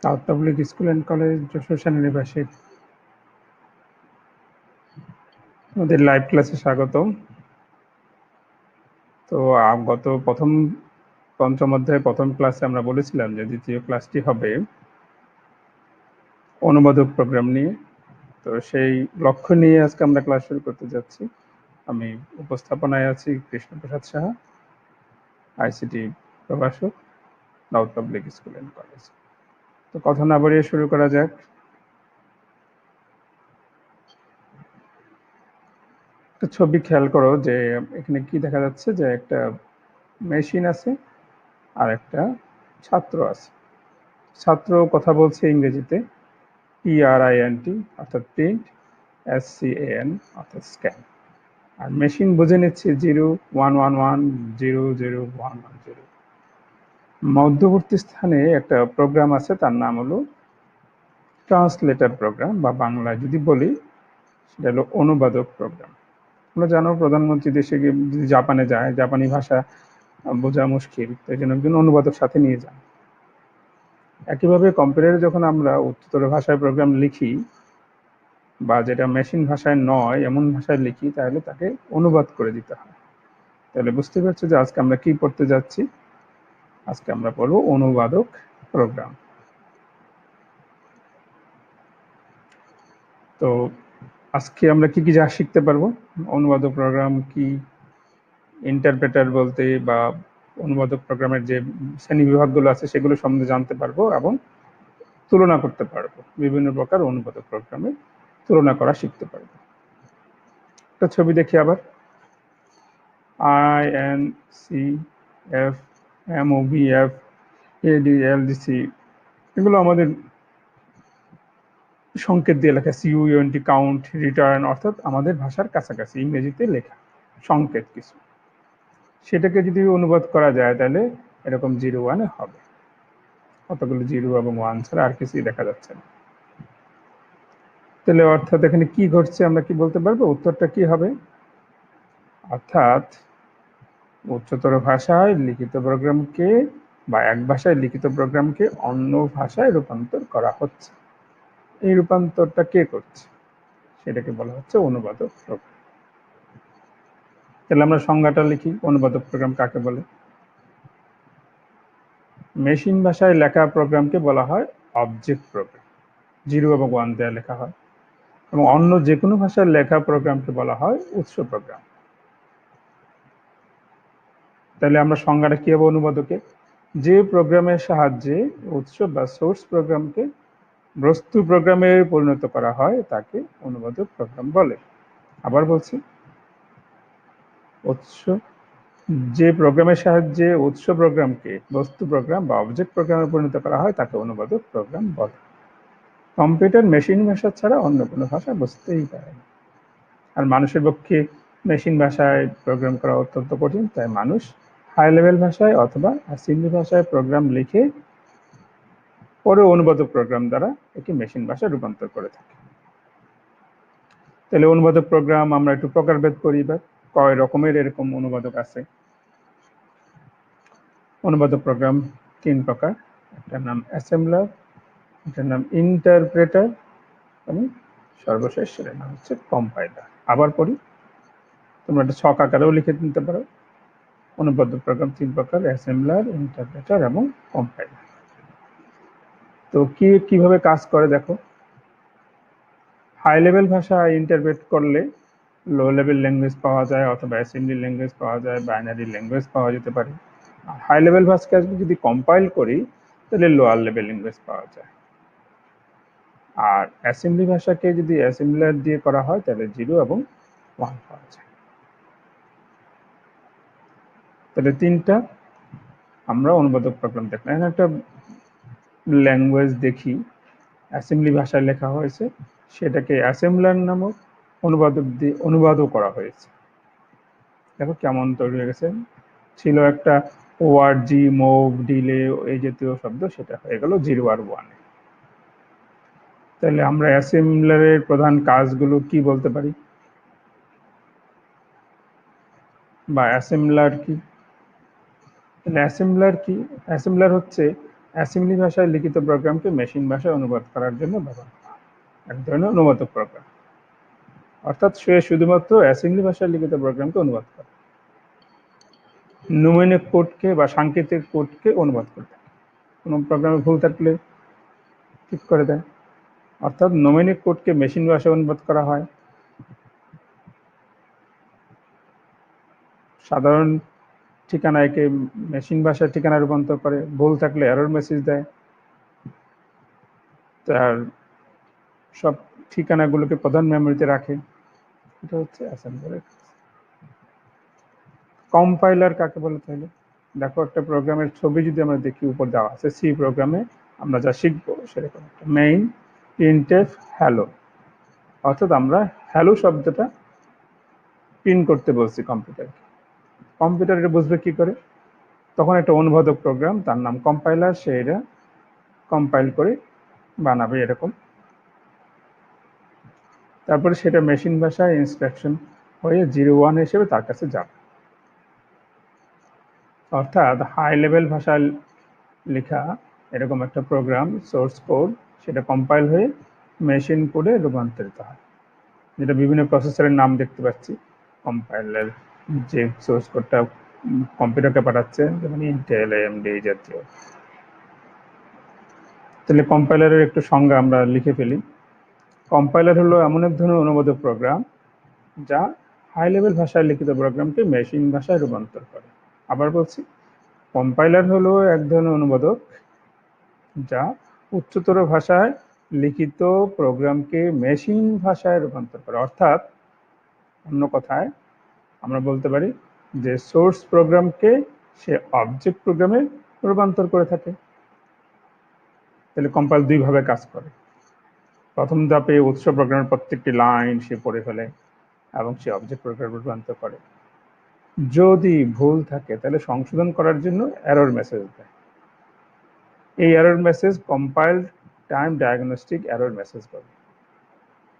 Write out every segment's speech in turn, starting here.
South public school and college Jessore সেনানিবাসে আমাদের live ক্লাসে স্বাগতম। তো গত পঞ্চম অধ্যায়ে প্রথম ক্লাসে আমরা বলেছিলাম যে দ্বিতীয় ক্লাসটি হবে অনুবাদক প্রোগ্রাম নিয়ে। তো সেই লক্ষ্য নিয়ে আজকে আমরা ক্লাস শুরু করতে যাচ্ছি। আমি উপস্থাপনায় আছি কৃষ্ণপ্রসাদ সাহা, আইসিটি প্রভাষক, south public school and college. তো কথা না বাড়িয়ে শুরু করা যাক। একটা ছবি খেয়াল করো যে এখানে কি দেখা যাচ্ছে, যে একটা মেশিন আছে আর একটা ছাত্র আছে। ছাত্র কথা বলছে ইংরেজিতে, PRINT অর্থাৎ প্রিন্ট, SCAN অর্থাৎ স্ক্যান। আর মেশিন বুঝে নিচ্ছে 0111 001110। মধ্যবর্তী স্থানে একটা প্রোগ্রাম আছে, তার নাম হলো ট্রান্সলেটর প্রোগ্রাম, বা বাংলায় যদি বলি সেটা হলো অনুবাদক প্রোগ্রাম। তোমরা জানো প্রধানমন্ত্রী দেশে গিয়ে যদি জাপানে যায়, জাপানি ভাষা বোঝা মুশকিল, তাই জন্য একজন অনুবাদক সাথে নিয়ে যান। একইভাবে কম্পিউটারে যখন আমরা উচ্চতর ভাষায় প্রোগ্রাম লিখি বা যেটা মেশিন ভাষায় নয় এমন ভাষায় লিখি, তাহলে তাকে অনুবাদ করে দিতে হয়। তাহলে বুঝতে পারছো যে আজকে আমরা কি পড়তে যাচ্ছি। আজকে আমরা পড়বো অনুবাদক প্রোগ্রাম। তো আজকে আমরা কি কি যা শিখতে পারবো, অনুবাদক প্রোগ্রাম কি, ইন্টারপ্রেটার বলতে বা অনুবাদক প্রোগ্রামের যে শ্রেণী বিভাগগুলো আছে সেগুলো সম্বন্ধে জানতে পারবো এবং তুলনা করতে পারবো। বিভিন্ন প্রকার অনুবাদক প্রোগ্রামের তুলনা করা শিখতে পারবো। একটা ছবি দেখি আবার। INCF, MOVF, ADLDC, এগুলো আমাদের সংকেত দিয়ে লেখা। CUNT, কাউন্ট, রিটার্ন, অর্থাৎ আমাদের ভাষার কাছাকাছি ইংরেজিতে লেখা সংকেত কিছু। সেটাকে যদি অনুবাদ করা যায় তাহলে এরকম 01 হবে। কতগুলো 0 এবং 1 ছাড়া আর কিছুই দেখা যাচ্ছে না। তাহলে অর্থাৎ এখানে কি ঘটছে আমরা কি বলতে পারবো, উত্তরটা কি হবে? অর্থাৎ উচ্চতর ভাষায় লিখিত প্রোগ্রামকে বা এক ভাষায় লিখিত প্রোগ্রামকে অন্য ভাষায় রূপান্তর করা হচ্ছে। এই রূপান্তরটা কে করছে সেটাকে বলা হচ্ছে অনুবাদক প্রোগ্রাম। তাহলে আমরা সংজ্ঞাটা লিখি, অনুবাদক প্রোগ্রাম কাকে বলে। মেশিন ভাষায় লেখা প্রোগ্রামকে বলা হয় অবজেক্ট প্রোগ্রাম, 0 এবং 1 দেওয়া লেখা হয়। এবং অন্য যে কোনো ভাষায় লেখা প্রোগ্রামকে বলা হয় উৎস প্রোগ্রাম। তাহলে আমরা সংজ্ঞাটা কি হবে অনুবাদকের? যে প্রোগ্রামের সাহায্যে উৎস বা সোর্স প্রোগ্রামকে বস্তু প্রোগ্রামে পরিণত করা হয় তাকে অনুবাদক প্রোগ্রাম বলে। আবার বলছি, উৎস যে প্রোগ্রামের সাহায্যে উৎস প্রোগ্রামকে বস্তু প্রোগ্রাম বা অবজেক্ট প্রোগ্রামে পরিণত করা হয় তাকে অনুবাদক প্রোগ্রাম বলে। কম্পিউটার মেশিন ভাষা ছাড়া অন্য কোনো ভাষা বুঝতেই পারে না। আর মানুষের পক্ষে মেশিন ভাষায় প্রোগ্রাম করা অত্যন্ত কঠিন, তাই মানুষ হাই লেভেল ভাষায় অথবা অ্যাসেম্বলি ভাষায় প্রোগ্রাম লিখে পরে অনুবাদক প্রোগ্রাম দ্বারা একে মেশিন ভাষায় রূপান্তর করে থাকে। তাহলে অনুবাদক প্রোগ্রাম আমরা একটু প্রকারভেদ করি। এবার কয় রকমের এরকম অনুবাদক আছে। অনুবাদক প্রোগ্রাম 3 প্রকার। একটার নাম অ্যাসেম্বলার, এটার নাম ইন্টারপ্রেটার এবং সর্বশেষ সেটার নাম হচ্ছে কম্পাইলার। আবার পড়ি, তোমরা একটা ছক আকারেও লিখে নিতে পারো। অনুবাদক প্রোগ্রাম 3 প্রকার: অ্যাসেম্বলার, ইন্টারপ্রেটার এবং কম্পাইলার। তো কিভাবে কাজ করে দেখো। হাই লেভেল ভাষা ইন্টারপ্রেট করলে লো লেভেল ল্যাঙ্গুয়েজ পাওয়া যায়, অথবা অ্যাসেম্বলি ল্যাঙ্গুয়েজ পাওয়া যায়, বাইনারি ল্যাঙ্গুয়েজ পাওয়া যেতে পারে। আর হাই লেভেল ভাষাকে যদি কম্পাইল করি তাহলে লোয়ার লেভেল ল্যাঙ্গুয়েজ পাওয়া যায়। আর অ্যাসেম্বলি ভাষাকে যদি অ্যাসেম্বলার দিয়ে করা হয় তাহলে 0 এবং 1 পাওয়া যায়। তাহলে 3টা আমরা অনুবাদক প্রোগ্রাম দেখলাম। এখন একটা ল্যাঙ্গুয়েজ দেখি, অ্যাসেম্বলি ভাষায় লেখা হয়েছে, সেটাকে অ্যাসেম্বলার নামক অনুবাদক দিয়ে অনুবাদও করা হয়েছে। দেখো কেমন তৈরি হয়ে গেছে। ছিল একটা ওআরজি, মুভ, ডিলে, এই জাতীয় শব্দ, সেটা হয়ে গেল 0 আর 1। তাহলে আমরা অ্যাসেম্বলারের প্রধান কাজগুলো কি বলতে পারি, বা অ্যাসেম্বলার কি? অ্যাসেম্বলার কি? অ্যাসেম্বলার হচ্ছে অ্যাসেম্বলি ভাষায় লিখিত প্রোগ্রামকে মেশিন ভাষায় অনুবাদ করার জন্য ব্যবহার করা হয়, এক ধরনের অনুবাদক প্রোগ্রাম। অর্থাৎ সে শুধুমাত্র অ্যাসেম্বলি ভাষায় লিখিত প্রোগ্রামকে অনুবাদ করে, নুমেনিক কোডকে বা সাংকেতিক কোডকে অনুবাদ করে থাকে। কোনো প্রোগ্রামে ভুল থাকলে ঠিক করে দেয়। অর্থাৎ নুমেনিক কোডকে মেশিন ভাষায় অনুবাদ করা হয়। সাধারণ ঠিকানাকে মেশিন ভাষায় ঠিকানা রূপান্তর করে, ভুল থাকলে এরর মেসেজ দেয়, তার সব ঠিকানাগুলোকে প্রধান মেমোরিতে রাখে। এটা হচ্ছে অ্যাসেম্বলারের কাজ। কম্পাইলার কাকে বলে তাহলে? দেখো, একটা প্রোগ্রামের ছবি যদি আমরা দেখি, উপর দেওয়া আছে সি প্রোগ্রামে আমরা যা শিখবো সেরকম একটা মেইন প্রিন্টএফ হ্যালো, অর্থাৎ আমরা হ্যালো শব্দটা প্রিন্ট করতে বলছি কম্পিউটারকে। কম্পিউটার এটা বুঝবে কি করে? তখন একটা অনুবাদক প্রোগ্রাম, তার নাম কম্পাইলার, সে এটা কম্পাইল করে বানাবে এরকম। তারপরে সেটা মেশিন ভাষায় ইনস্ট্রাকশন হয়ে 01 হিসেবে তার কাছে যাবে। অর্থাৎ হাই লেভেল ভাষায় লেখা এরকম একটা প্রোগ্রাম সোর্স কোড, সেটা কম্পাইল হয়ে মেশিন কোডে রূপান্তরিত হয়, যেটা বিভিন্ন প্রসেসরের নাম দেখতে পাচ্ছি। কম্পাইলার যে সোর্স কোডটা কম্পিউটারকে পাঠাচ্ছে, যেমন ইন্টেল, এএমডি জাতীয়। তাহলে কম্পাইলারের একটু সংজ্ঞা আমরা লিখে ফেলি। কম্পাইলার হলো এমন এক ধরনের অনুবাদক প্রোগ্রাম যা হাই লেভেল ভাষায় লিখিত প্রোগ্রামকে মেশিন ভাষায় রূপান্তর করে। আবার বলছি, কম্পাইলার হলো এক ধরনের অনুবাদক যা উচ্চতর ভাষায় লিখিত প্রোগ্রামকে মেশিন ভাষায় রূপান্তর করে। অর্থাৎ অন্য কথায় আমরা বলতে পারি যে সোর্স প্রোগ্রামকে সে অবজেক্ট প্রোগ্রামে রূপান্তর করে থাকে। তাহলে কম্পাইল দুই ভাবে কাজ করে। প্রথম ধাপে উৎস প্রোগ্রামের প্রত্যেকটি লাইন সে পড়ে ফেলে এবং সে অবজেক্ট প্রোগ্রামে রূপান্তর করে। যদি ভুল থাকে তাহলে সংশোধন করার জন্য এরর মেসেজ দেয়। এই error message compile time diagnostic error message বলে।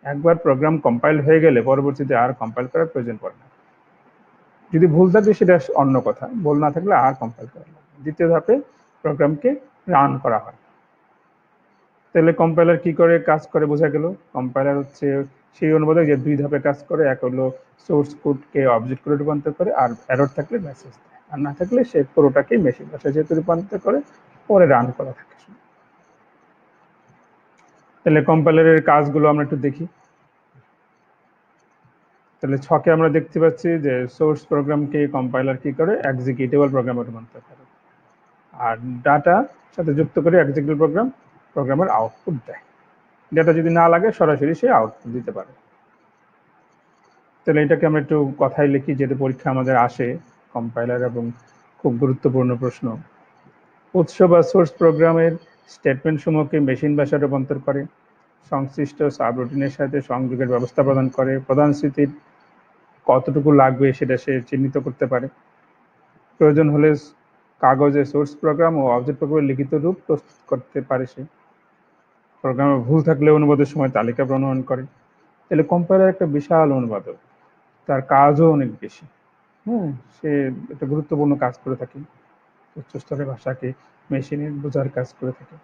একবার প্রোগ্রাম কম্পাইল হয়ে গেলে পরবর্তীতে আর কম্পাইল করার প্রয়োজন পড়ে না। যদি ভুল থাকে সেটা অন্য কথা, ভুল না থাকলে আর কম্পাইল করা লাগে। দ্বিতীয় ধাপে প্রোগ্রামকে রান করা হয়। তাহলে কম্পাইলার কি করে কাজ করে বোঝা গেল। কম্পাইলার হচ্ছে সেই অনুবাদক যে দুই ধাপে কাজ করে। এক হলো সোর্স কোডকে অবজেক্ট করে রূপান্তর করে, আর এরর থাকলে মেসেজ দেয়, আর না থাকলে সে পুরোটাকে মেশিন ভাষায় যেহেতু রূপান্তর করে পরে রান করা থাকে। তাহলে কম্পাইলারের কাজগুলো আমরা একটু দেখি। তাহলে ছকে আমরা দেখতে পাচ্ছি যে সোর্স প্রোগ্রামকে কম্পাইলার কি করে, এক্সিকিউটেবল প্রোগ্রামে রূপান্তর করে, আর ডাটা সাথে যুক্ত করে এক্সিকিউটেবল প্রোগ্রামের আউটপুট দেয়। ডাটা যদি না লাগে সরাসরি সে আউটপুট দিতে পারে। তাহলে এটাকে আমরা একটু কথায় লিখি, যেটা পরীক্ষা আমাদের আসে কম্পাইলার, এবং খুব গুরুত্বপূর্ণ প্রশ্ন। উৎস বা সোর্স প্রোগ্রামের স্টেটমেন্ট সমূহকে মেশিন ভাষায় রূপান্তর করে, সংশ্লিষ্ট সাবরুটিনের সাথে সংযোগের ব্যবস্থা প্রদান করে, প্রধান স্মৃতির কতটুকু লাগবে সেটা সে চিহ্নিত করতে পারে, প্রয়োজন হলে কাগজে সোর্স প্রোগ্রাম ও অবজেক্ট প্রোগ্রামের লিখিত রূপ প্রস্তুত করতে পারে। সে প্রোগ্রামে ভুল থাকলে অনুবাদের সময় তালিকা প্রণয়ন করে। তাহলে কম্পাইলার একটা বিশাল অনুবাদক, তার কাজও অনেক বেশি। সে একটা গুরুত্বপূর্ণ কাজ করে থাকে, উচ্চস্তরের ভাষাকে মেশিনের বোঝার কাজ করে থাকে।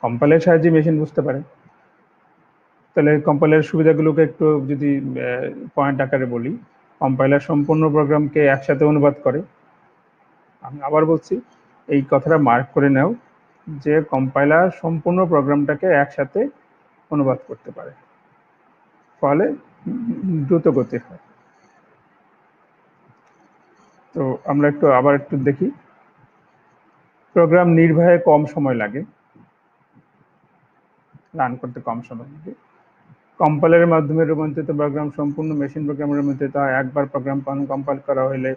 কম্পাইলারের সাহায্যে মেশিন বুঝতে পারে। তাহলে কম্পাইলারের সুবিধাগুলোকে একটু যদি পয়েন্ট আকারে বলি। কম্পাইলার সম্পূর্ণ প্রোগ্রামকে একসাথে অনুবাদ করে। আমি আবার বলছি, এই কথাটা মার্ক করে নাও যে কম্পাইলার সম্পূর্ণ প্রোগ্রামটাকে একসাথে অনুবাদ করতে পারে, ফলে দ্রুত গতি হয়। তো আমরা আবার একটু দেখি। প্রোগ্রাম নির্বাহে কম সময় লাগে, রান করতে কম সময় লাগে। কম্পাইলারের মাধ্যমে রূপান্তরিত প্রোগ্রাম সম্পূর্ণ মেশিন প্রোগ্রামে রূপান্তরিত হয়। একবার প্রোগ্রাম কম্পাইল করা হলে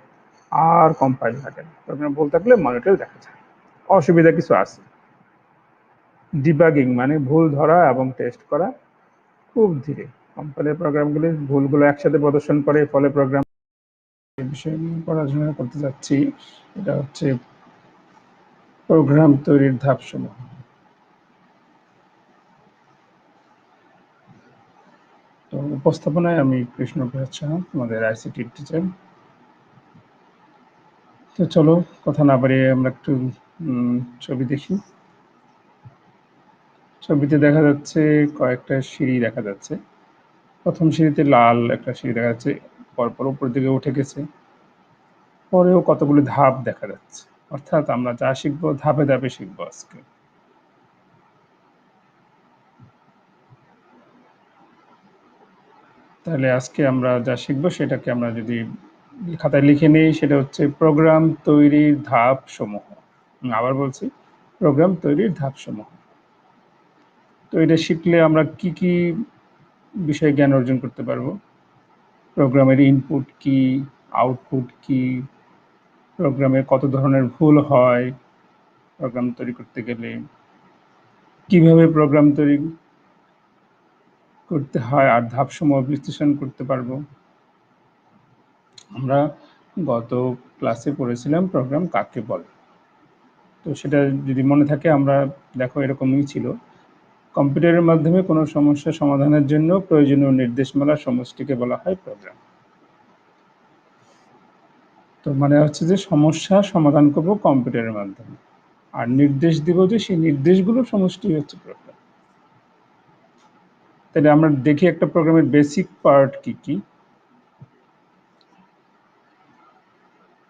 আর কম্পাইল থাকে না। প্রোগ্রাম ভুল থাকলে মনিটরে দেখা যায়। অসুবিধা কিছু আছে। ডিবাগিং মানে ভুল ধরা এবং টেস্ট করা খুব ধীরে। কম্পাইলার প্রোগ্রামগুলির ভুলগুলো একসাথে প্রদর্শন করে, ফলে প্রোগ্রাম বিষয় নিয়ে পড়াশোনা করতে যাচ্ছি। এটা হচ্ছে প্রোগ্রাম তৈরির ধাপসমূহ। তো উপস্থাপনায় আমি কৃষ্ণ প্রসাদ সাহা, তোমাদের আইসিটি টিচার। তো চলো কথা না বাড়িয়ে আমরা একটু ছবি দেখি। ছবিতে দেখা যাচ্ছে কয়েকটা সিঁড়ি দেখা যাচ্ছে। প্রথম সিঁড়িতে লাল একটা সিঁড়ি দেখা যাচ্ছে, পরপর উপর দিকে উঠে গেছে। পরেও কতগুলো ধাপ দেখা যাচ্ছে, অর্থাৎ আমরা যা শিখবো ধাপে ধাপে শিখবো আজকে। তাহলে আজকে আমরা যা শিখবো সেটাকে আমরা যদি খাতায় লিখে নিই, সেটা হচ্ছে প্রোগ্রাম তৈরির ধাপ সমূহ। আবার বলছি, প্রোগ্রাম তৈরির ধাপ সমূহ। তো এটা শিখলে আমরা কি কি বিষয়ে জ্ঞান অর্জন করতে পারবো? প্রোগ্রামের ইনপুট কি, আউটপুট কি, প্রোগ্রামে কত ধরনের ভুল হয় প্রোগ্রাম তৈরি করতে গেলে, কিভাবে প্রোগ্রাম তৈরি করতে হয়, আর ধাপসমূহ বিশ্লেষণ করতে পারবো। আমরা গত ক্লাসে পড়েছিলাম প্রোগ্রাম কাকে বলে। তো সেটা যদি মনে থাকে, আমরা দেখো এরকমই ছিল, কম্পিউটারের মাধ্যমে কোনো সমস্যা সমাধানের জন্য প্রয়োজনীয় নির্দেশমালার সমষ্টিকে বলা হয় প্রোগ্রাম। তো মানে হচ্ছে যে সমস্যা সমাধান করব কম্পিউটারের মাধ্যমে, আর নির্দেশ দিব যে সেই নির্দেশগুলোর সমষ্টি হচ্ছে প্রোগ্রাম। তাহলে আমরা দেখি একটা প্রোগ্রামের বেসিক পার্ট কি কি।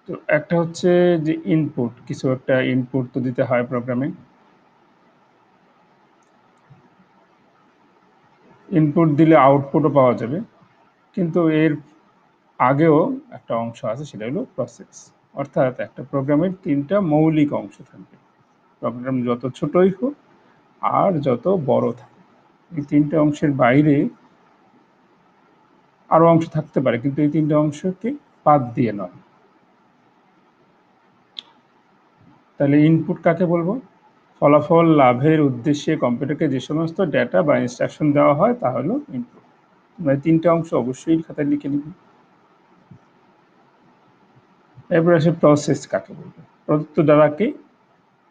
তো একটা হচ্ছে যে ইনপুট, কিছু একটা ইনপুট তো দিতে হয় প্রোগ্রামে। ইনপুট দিলে আউটপুটও পাওয়া যাবে, কিন্তু এর আগেও একটা অংশ আছে, সেটা হলো প্রসেস। অর্থাৎ একটা প্রোগ্রামের তিনটা মৌলিক অংশ থাকবে, প্রোগ্রাম যত ছোটই হোক আর যত বড় থাকে। এই তিনটে অংশের বাইরে আরো অংশ থাকতে পারে, কিন্তু এই তিনটে অংশকে বাদ দিয়ে নয়। তাহলে ইনপুট কাকে বলবো? ফলাফল লাভের উদ্দেশ্যে কম্পিউটারকে যে সমস্ত ডেটা বা ইনস্ট্রাকশন দেওয়া হয় তা হলো ইনপুট। মানে তিনটে অংশ অবশ্যই খাতায় লিখে নিবি। এরপর আসে প্রসেস কাকে বলবো? প্রদত্ত ডাটাকে,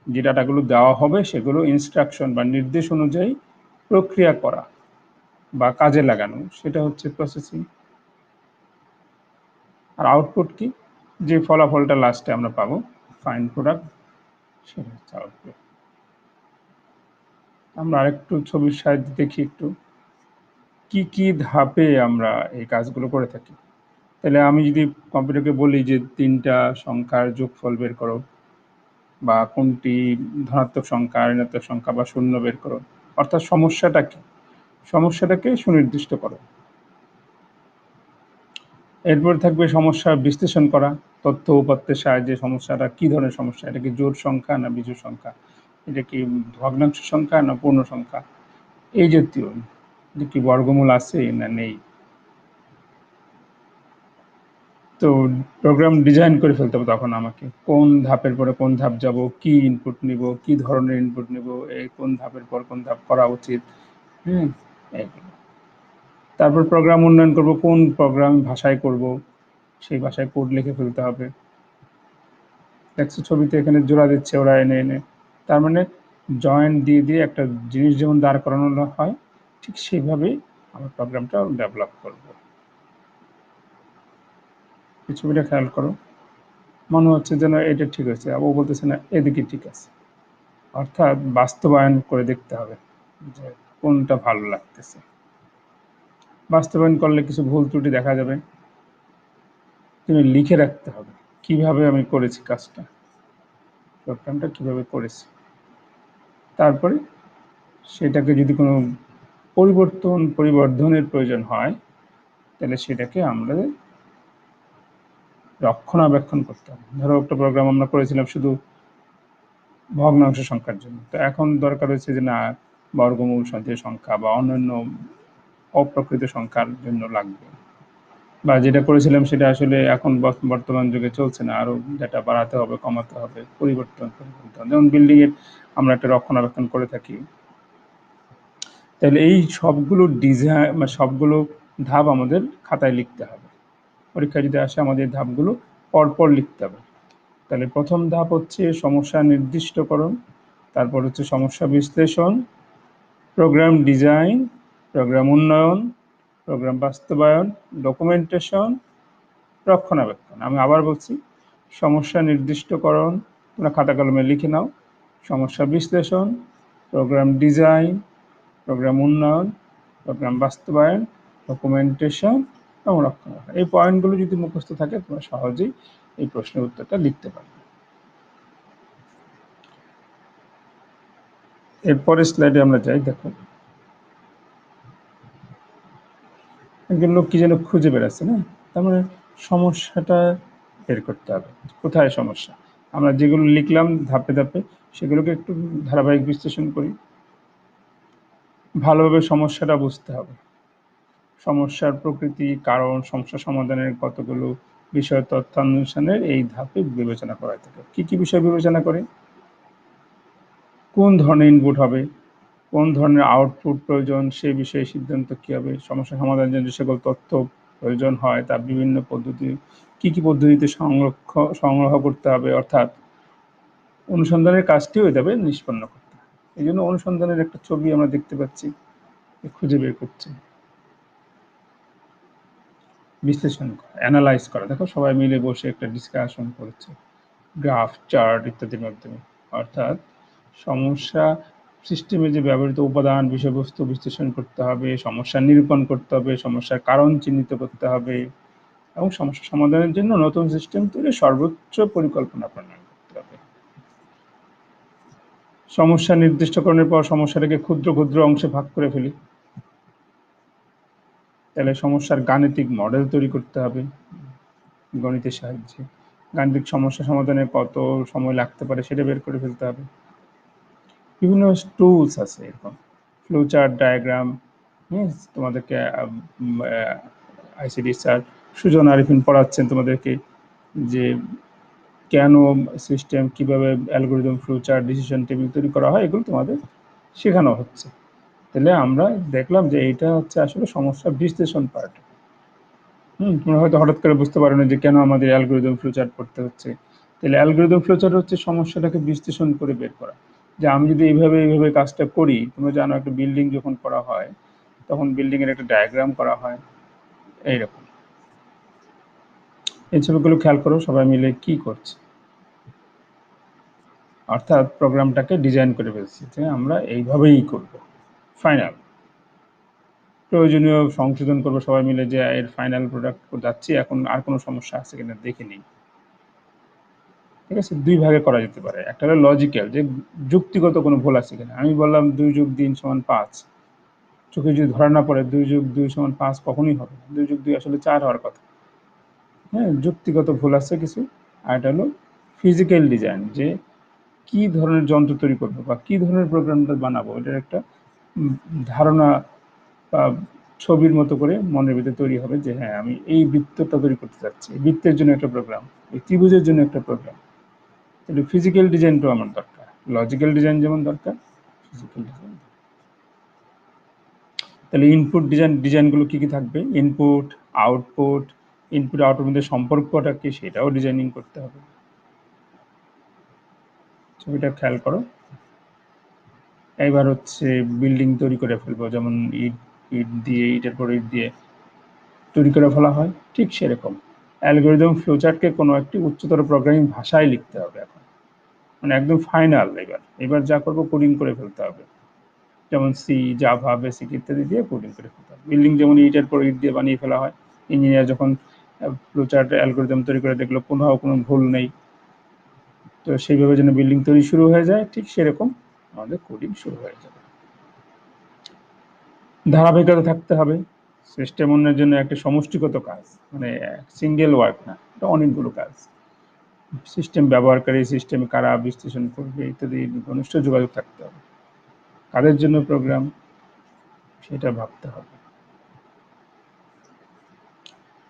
যে ডাটাগুলো দেওয়া হবে সেগুলো ইনস্ট্রাকশন বা নির্দেশ অনুযায়ী প্রক্রিয়া করা বা কাজে লাগানো, সেটা হচ্ছে প্রসেসিং। আর আউটপুট কি? যে ফলাফলটা লাস্টে আমরা পাবো, ফাইন প্রোডাক্ট, সেটা হচ্ছে আউটপুট। আমরা আরেকটু ছবির সাহায্যে দেখি একটু কি কি ধাপে আমরা এই কাজগুলো করে থাকি। তাহলে আমি যদি কম্পিউটারকে বলি যে তিনটা সংখ্যার যোগফল বের করো, বা কোনটি ধনাত্মক সংখ্যা, ঋণাত্মক সংখ্যা বা শূন্য বের করো, অর্থাৎ সমস্যাটা কি, সমস্যাটাকে সুনির্দিষ্ট করো। এরপর থাকবে সমস্যা বিশ্লেষণ করা, তথ্য উপাত্তের সাহায্যে সমস্যাটা কি ধরনের সমস্যা, এটা কি জোড় সংখ্যা না বিজোড় সংখ্যা, এটা কি ভগ্নাংশ সংখ্যা না পূর্ণ সংখ্যা, এই জাতীয়, যে কি বর্গমূল আছে না নেই। তো প্রোগ্রাম ডিজাইন করে ফেলতে হবে তখন আমাকে, কোন ধাপের পরে কোন ধাপ যাব, কি ইনপুট নিব, কি ধরনের ইনপুট নিব, এই কোন ধাপের পর কোন ধাপ করা উচিত। এইগুলো। তারপর প্রোগ্রাম উন্নয়ন করব, কোন প্রোগ্রাম ভাষায় করব, সেই ভাষায় কোড লিখে ফেলতে হবে। দেখছো ছবিতে এখানে জোড়া দিচ্ছে ওরা এনে এনে, তার মানে জয়েন্ট দিয়ে দিয়ে একটা জিনিস যেমন দাঁড় করানো হয়, ঠিক সেইভাবেই আমরা প্রোগ্রামটা ডেভেলপ করব। এই ছবিটা খেয়াল করো, মনে হচ্ছে যেন এটা ঠিক আছে, আবার বলতেছে না এদিকে ঠিক আছে। অর্থাৎ বাস্তবায়ন করে দেখতে হবে যে কোনটা ভালো লাগতেছে। বাস্তবায়ন করলে কিছু ভুল ত্রুটি দেখা যাবে, তুমি লিখে রাখতে হবে কিভাবে আমি করেছি কাজটা, প্রোগ্রামটা কিভাবে করেছি। তারপরে সেটাকে যদি কোনো পরিবর্ধনের প্রয়োজন হয়, তাহলে সেটাকে আমরা রক্ষণাবেক্ষণ করতে হবে। ধরো একটা প্রোগ্রাম আমরা করেছিলাম শুধু ভগ্নাংশ সংখ্যার জন্য, তো এখন দরকার হচ্ছে যে না, বর্গমূল সদৃশ সংখ্যা বা অন্যান্য অপ্রকৃত সংখ্যার জন্য লাগবে, বা যেটা করেছিলাম সেটা আসলে এখন বর্তমান যুগে চলছে না, আরো ডেটা বাড়াতে হবে, কমাতে হবে, পরিবর্তন করতে হবে। যেমন বিল্ডিং এর আমরা একটা রক্ষণাবেক্ষণ করে থাকি। তাহলে এই সবগুলো ডিজাইন বা সবগুলো ধাপ আমাদের খাতায় লিখতে হবে। পরীক্ষা যদি আসে আমাদের ধাপগুলো পরপর লিখতে হবে। তাহলে প্রথম ধাপ হচ্ছে সমস্যা নির্দিষ্টকরণ, তারপর হচ্ছে সমস্যা বিশ্লেষণ, প্রোগ্রাম ডিজাইন, প্রোগ্রাম উন্নয়ন, প্রোগ্রাম বাস্তবায়ন, ডকুমেন্টেশন, রক্ষণাবেক্ষণ। আমি আবার বলছি, সমস্যা নির্দিষ্টকরণ, তোমরা খাতা কলমে লিখে নাও। সমস্যা বিশ্লেষণ, প্রোগ্রাম ডিজাইন, প্রোগ্রাম উন্নয়ন, প্রোগ্রাম বাস্তবায়ন, ডকুমেন্টেশন এবং রক্ষণাবেক্ষণ। এই পয়েন্টগুলো যদি মুখস্থ থাকে তোমরা সহজেই এই প্রশ্নের উত্তরটা লিখতে পারবে। এরপরের স্লাইডে আমরা যাই। দেখো, একজন লোক কি যেন খুঁজে বেড়াচ্ছে না, তার মানে সমস্যাটা বের করতে হবে, কোথায় সমস্যা। আমরা যেগুলো লিখলাম ধাপে ধাপে সেগুলোকে একটু ধারাবাহিক বিশ্লেষণ করি। ভালোভাবে সমস্যাটা বুঝতে হবে, সমস্যার প্রকৃতি, কারণ, সমস্যা সমাধানের কতগুলো বিষয় তথ্যান্বেষণের এই ধাপে বিবেচনা করা থাকে। কি কি বিষয় বিবেচনা করে? কোন ধরনের ইনপুট হবে, কোন ধরনের আউটপুট প্রয়োজন, সে বিষয়ে সিদ্ধান্ত কী হবে। সমস্যা সমাধানের জন্য যে সকল তথ্য প্রয়োজন হয় তা বিভিন্ন পদ্ধতি, কি কি পদ্ধতিতে সংগ্রহ করতে হবে, অর্থাৎ অনুসন্ধানের কাজটিও এভাবে নিষ্পন্ন করতে হবে। এই জন্য অনুসন্ধানের একটা ছবি আমরা দেখতে পাচ্ছি, খুঁজে বের করছে। বিশ্লেষণ করা, অ্যানালাইজ করা, দেখো সবাই মিলে বসে একটা ডিসকাশন করছে গ্রাফ, চার্ট ইত্যাদির মাধ্যমে। অর্থাৎ সমস্যা সিস্টেমে যে ব্যবহৃত উপাদান, বিষয়বস্তু বিশ্লেষণ করতে হবে, সমস্যা নিরূপণ করতে হবে, সমস্যার কারণ চিহ্নিত করতে হবে এবং সমস্যা সমাধানের জন্য নতুন সিস্টেম তৈরি সর্বোচ্চ পরিকল্পনা প্রণয়ন করতে হবে। সমস্যা নির্দিষ্টকরণের পর সমস্যাটাকে ক্ষুদ্র ক্ষুদ্র অংশে ভাগ করে ফেলি, তাহলে সমস্যার গাণিতিক মডেল তৈরি করতে হবে গণিতের সাহায্যে। গাণিতিক সমস্যা সমাধানে কত সময় লাগতে পারে সেটা বের করে ফেলতে হবে। বিভিন্ন টুলস আছে এরকম, ফ্লোচার্ট, ডায়াগ্রাম। তোমাদেরকে আইসিডি স্যার সুজন আরিফিন পড়াচ্ছেন তোমাদেরকে যে কেন সিস্টেম, কিভাবে অ্যালগোরিদম, ফ্লোচার্ট, ডিসিশন টেবিল তৈরি করা হয়, এগুলো তোমাদের শেখানো হচ্ছে। তাহলে আমরা দেখলাম যে এইটা হচ্ছে আসলে সমস্যা বিশ্লেষণ পার্ট। তোমরা হয়তো হঠাৎ করে বুঝতে পারো না যে কেন আমাদের অ্যালগোরিদম ফ্লোচার্ট পড়তে হচ্ছে। তাহলে অ্যালগোরিদম ফ্লোচার্ট হচ্ছে সমস্যাটাকে বিশ্লেষণ করে বের করা, যে আমি যদি এইভাবে কাজটা করি। তোমরা জানো একটা বিল্ডিং যখন করা হয় তখন বিল্ডিং এর একটা ডায়াগ্রাম করা হয় এইরকম। এই ছবিগুলো খেয়াল করো, সবাই মিলে কি করছে, অর্থাৎ প্রোগ্রামটাকে ডিজাইন করে ফেলছি যে আমরা এইভাবেই করব। ফাইনাল প্রয়োজনীয় সংশোধন করবো সবাই মিলে, যে এর ফাইনাল প্রোডাক্ট যাচ্ছি, এখন আর কোনো সমস্যা আছে কিনা দেখে নিই। ঠিক আছে, দুই ভাগে করা যেতে পারে। একটা হলো লজিক্যাল, যে যুক্তিগত কোনো ভুল আছে কিনা। আমি বললাম 2 + 3 = 5, চোখে যদি ধরা না পড়ে 2 + 2 = 5 কখনোই হবে না, 2 + 2 আসলে 4 হওয়ার কথা। হ্যাঁ, যুক্তিগত ভুল আছে কিছু। আর এটা হলো ফিজিক্যাল ডিজাইন, যে কি ধরনের যন্ত্র তৈরি করবো বা কি ধরনের প্রোগ্রামটা বানাবো, এটার একটা ধারণা বা ছবির মতো করে মনের ভিতরে তৈরি হবে যে হ্যাঁ আমি এই বৃত্তটা তৈরি করতে চাচ্ছি, এই বৃত্তের জন্য একটা প্রোগ্রাম, এই ত্রিভুজের জন্য একটা প্রোগ্রাম। তাহলে ফিজিক্যাল ডিজাইনটাও আমার দরকার, লজিক্যাল ডিজাইন যেমন দরকার, ফিজিক্যাল ডিজাইন। তাহলে ইনপুট ডিজাইনগুলো কি কি থাকবে? ইনপুট, আউটপুট, ইনপুট আউটপুটের মধ্যে সম্পর্কটা কি সেটাও ডিজাইনিং করতে হবে। ছবিটা খেয়াল করো। এবার হচ্ছে বিল্ডিং তৈরি করে ফেলবো, যেমন ইট দিয়ে, ইটের পর ইট দিয়ে তৈরি করে ফেলা হয়, ঠিক সেরকম অ্যালগোরিদম ফ্লোচার্টকে কোনো একটি উচ্চতর প্রোগ্রামিং ভাষায় লিখতে হবে এখন, মানে একদম ফাইনাল। এবার যা করবো কোডিং করে ফেলতে হবে, যেমন সি, জাভা, বেসিক ইত্যাদি দিয়ে কোডিং করে ফেলতে হবে। বিল্ডিং যেমন ইটের পর ইট দিয়ে বানিয়ে ফেলা হয়, ইঞ্জিনিয়ার যখন ফ্লোচার্ট অ্যালগোরিদম তৈরি করে দেখলো কোনো ভুল নেই, তো সেইভাবে যেন বিল্ডিং তৈরি শুরু হয়ে যায়, ঠিক সেরকম আমাদের কোডিং শুরু হয়ে যাবে। ধারাবাহিকতা থাকতে হবে। সিস্টেম উন্নয়নের জন্য একটা সমষ্টিগত কাজ, মানে সিঙ্গেল ওয়ার্ক না, এটা অনেকগুলো কাজ। সিস্টেম ব্যবহারকারী, সিস্টেম কারা বিশ্লেষণ করবে ইত্যাদি ঘনিষ্ঠ যোগাযোগ থাকতে হবে। কাদের জন্য প্রোগ্রাম সেটা ভাবতে হবে।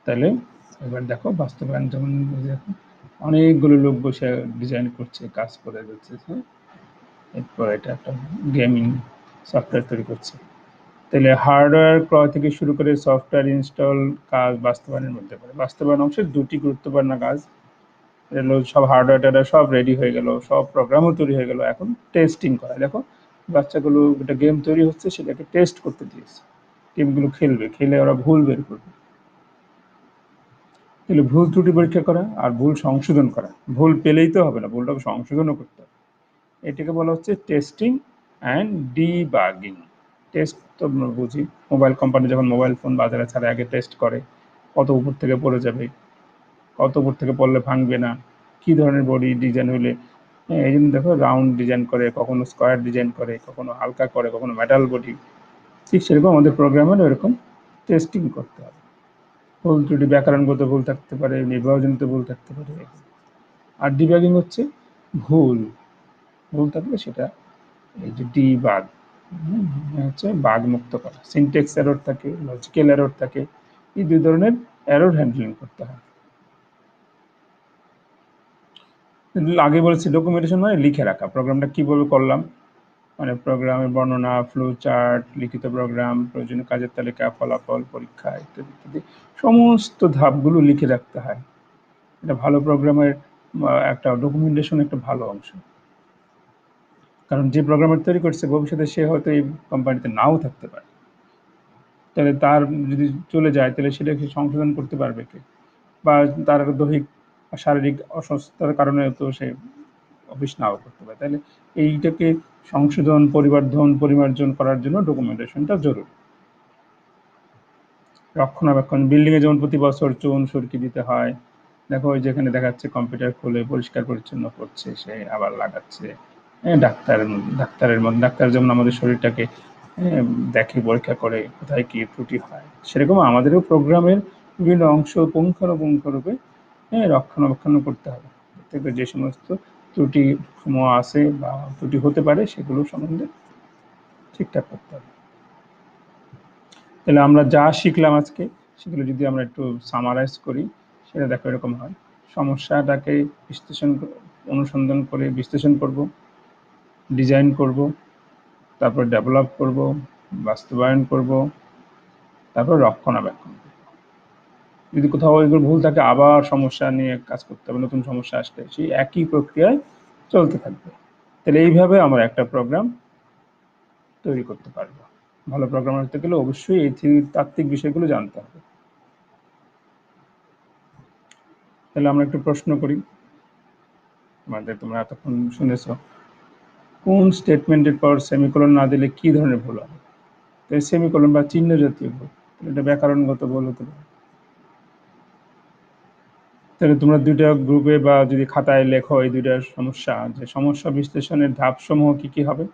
তাহলে এবার দেখো বাস্তবায়ন, যেমন দেখো অনেকগুলো লোক বসে ডিজাইন করছে, কাজ করে যাচ্ছে। এরপর এটা একটা গেমিং সফটওয়্যার তৈরি করছে। তাহলে হার্ডওয়্যার ক্রয় থেকে শুরু করে সফটওয়্যার ইনস্টল কাজ বাস্তবায়নের মধ্যে পড়ে। বাস্তবায়ন অংশের দুটি গুরুত্বপূর্ণ কাজ, এগুলো সব হার্ডওয়্যারটা সব রেডি হয়ে গেল, সব প্রোগ্রামও তৈরি হয়ে গেল, এখন টেস্টিং করা। দেখো বাচ্চাগুলো একটা গেম তৈরি হচ্ছে, সেটাকে টেস্ট করতে দিয়েছে, গেমগুলো খেলবে, খেলে ওরা ভুল বের করবে। তাহলে ভুল ত্রুটি পরীক্ষা করা আর ভুল সংশোধন করা, ভুল পেলেই তো হবে না, ভুলটাকে সংশোধনও করতে হবে। এটাকে বলা হচ্ছে টেস্টিং অ্যান্ড ডিবাগিং। টেস্ট তো আমরা বুঝি, মোবাইল কোম্পানি যখন মোবাইল ফোন বাজারে ছাড়ে আগে টেস্ট করে কত উপর থেকে পড়ে যাবে, কত উপর থেকে পড়লে ভাঙবে না, কী ধরনের বডি ডিজাইন হলে, হ্যাঁ এই জন্য দেখো রাউন্ড ডিজাইন করে, কখনো স্কোয়ার ডিজাইন করে, কখনো হালকা করে, কখনো মেটাল বডি। ঠিক সেরকম আমাদের প্রোগ্রামের এরকম টেস্টিং করতে হবে। ভুল ত্রুটি, ব্যাকরণগত ভুল থাকতে পারে, নির্বাহজনিত ভুল থাকতে পারে। আর ডিবাগিং হচ্ছে ভুল ভুল থাকলে সেটা, এই যে ডিবাগ হচ্ছে বাগ মুক্ত করা। সিনটেক্স এরর থাকে, লজিক্যাল এরর থাকে, এই দুই ধরনের এরর হ্যান্ডলিং করতে হয়। আগে বলেছি ডকুমেন্টেশন মানে লিখে রাখা, প্রোগ্রামটা কিভাবে করলাম, মানে প্রোগ্রামের বর্ণনা, ফ্লো চার্ট, লিখিত প্রোগ্রাম, প্রয়োজনীয় কাজের তালিকা, ফলাফল, পরীক্ষা ইত্যাদি ইত্যাদি সমস্ত ধাপগুলো লিখে রাখতে হয়। এটা ভালো প্রোগ্রামের একটা ডকুমেন্টেশন একটা ভালো অংশ। কারণ যে প্রোগ্রামার তৈরি করছে ভবিষ্যতে সে হয়তো এই কোম্পানিতে নাও থাকতে পারে, তাহলে তার যদি চলে যায় তাহলে সেটাকে সংশোধন করতে পারবে কে, বা তার দৈহিক শারীরিক অসুস্থতার কারণে তো সে অফিস নাও করতে পারে। তাহলে এইটাকে সংশোধন, পরিবর্ধন, পরিমার্জন করার জন্য ডকুমেন্টেশনটা জরুরি। রক্ষণাবেক্ষণ, বিল্ডিংয়ে যেমন প্রতি বছর চুন সুরকি দিতে হয়, দেখো ওই যেখানে দেখাচ্ছে কম্পিউটার খুলে পরিষ্কার পরিচ্ছন্ন করছে, সে আবার লাগাচ্ছে। ডাক্তার যেমন আমাদের শরীরটাকে দেখে, পরীক্ষা করে কোথায় কি ত্রুটি হয়, সেরকম আমাদেরও প্রোগ্রামের বিভিন্ন অংশ পুঙ্খানুপুঙ্খরূপে রক্ষণাবেক্ষণ করতে হবে। থেকে যে সমস্ত ত্রুটি সমূহ আছে বা ত্রুটি হতে পারে সেগুলো সম্বন্ধে ঠিকঠাক করতে হবে। তাহলে আমরা যা শিখলাম আজকে সেগুলো যদি আমরা একটু সামারাইজ করি, সেটা দেখো এরকম হয়। সমস্যাটাকে অনুসন্ধান করে বিশ্লেষণ করব, ডিজাইন করব, তারপর ডেভেলপ করব, বাস্তবায়ন করব, তারপর রক্ষণাবেক্ষণ। যদি কোথাও এগুলো ভুল থাকে আবার সমস্যা নিয়ে কাজ করতে হবে, নতুন সমস্যা আসলে সেই একই প্রক্রিয়ায় চলতে থাকবে। তাহলে এইভাবে আমরা একটা প্রোগ্রাম তৈরি করতে পারবো। ভালো প্রোগ্রামার হতে গেলে অবশ্যই এই তাত্ত্বিক বিষয়গুলো জানতে হবে। তাহলে আমরা একটু প্রশ্ন করি, তোমরা এতক্ষণ শুনেছ, কোন স্টেটমেন্টের পর সেমিকোলন না দিলে কি ধরনের ভুল হবে? সেমিকোলন বা চিহ্ন জাতীয় ভুল, এটা ব্যাকরণগত ভুল হতে পারে। তাহলে তোমরা দুইটা গ্রুপে বা যদি খাতায় লেখো এই দুইটা সমস্যা, যে সমস্যা বিশ্লেষণের ধাপসমূহ কি কি হবে,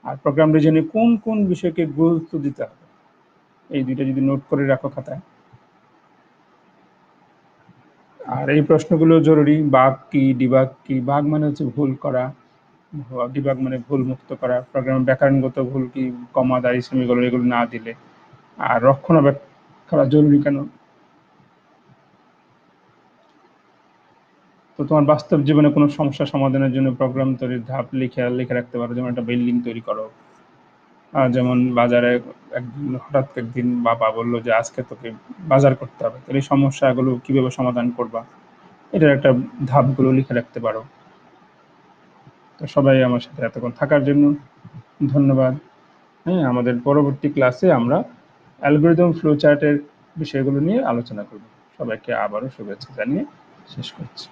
আর প্রোগ্রাম ডিজাইনে কোন কোন বিষয়কে গুরুত্ব দিতে হবে, এই দুইটা যদি নোট করে রাখো খাতায়। আর এই প্রশ্নগুলো জরুরি। বাগ কি, ডিবাগ কি? বাগ মানে হচ্ছে ভুল করা, ডিবাগ মানে ভুল মুক্ত করা। প্রোগ্রামের ব্যাকরণগত ভুল কি, কমা, দাঁড়ি, সেমিকোলন এগুলো না দিলে। আর রক্ষণাবেক্ষণ করা জরুরি কেন? তো তোমার বাস্তব জীবনে কোনো সমস্যা সমাধানের জন্য প্রোগ্রাম তৈরির ধাপ লিখে রাখতে পারো। যেমন একটা বিল্ডিং তৈরি করো, যেমন বাজারে হঠাৎ একদিন বাবা বললো যে আজকে তোকে বাজার করতে হবে, তাহলে এই সমস্যাগুলো কিভাবে সমাধান করবা, এটার একটা ধাপগুলো লিখে রাখতে পারো। তো সবাই আমার সাথে এতক্ষণ থাকার জন্য ধন্যবাদ। হ্যাঁ, আমাদের পরবর্তী ক্লাসে আমরা অ্যালগরিদম ফ্লো চার্টের বিষয়গুলো নিয়ে আলোচনা করব। সবাইকে আবারও শুভেচ্ছা জানিয়ে শেষ করছি।